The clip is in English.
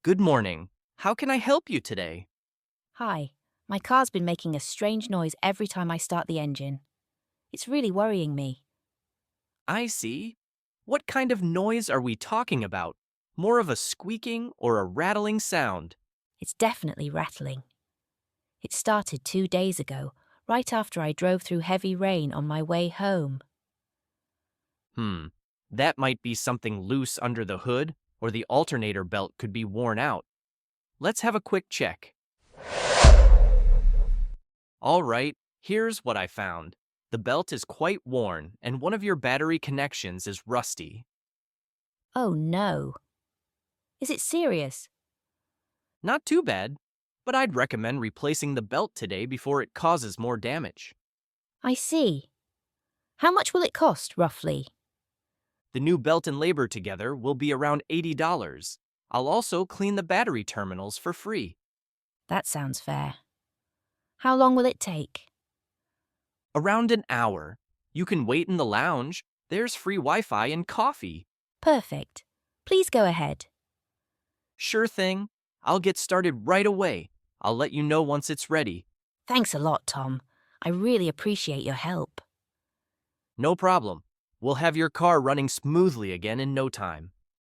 Good morning. How can I help you today? Hi, my car's been making a strange noise every time I start the engine. It's really worrying me. I see. What kind of noise are we talking about? More of a squeaking or a rattling sound? It's definitely rattling. It started 2 days ago, right after I drove through heavy rain on my way home. Hmm, that might be something loose under the hood, or the alternator belt could be worn out. Let's have a quick check. All right, here's what I found. The belt is quite worn, and one of your battery connections is rusty. Oh no. Is it serious? Not too bad, but I'd recommend replacing the belt today before it causes more damage. I see. How much will it cost, roughly? The new belt and labor together will be around $80. I'll also clean the battery terminals for free. That sounds fair. How long will it take? Around an hour. You can wait in the lounge. There's free Wi-Fi and coffee. Perfect. Please go ahead. Sure thing. I'll get started right away. I'll let you know once it's ready. Thanks a lot, Tom. I really appreciate your help. No problem. We'll have your car running smoothly again in no time.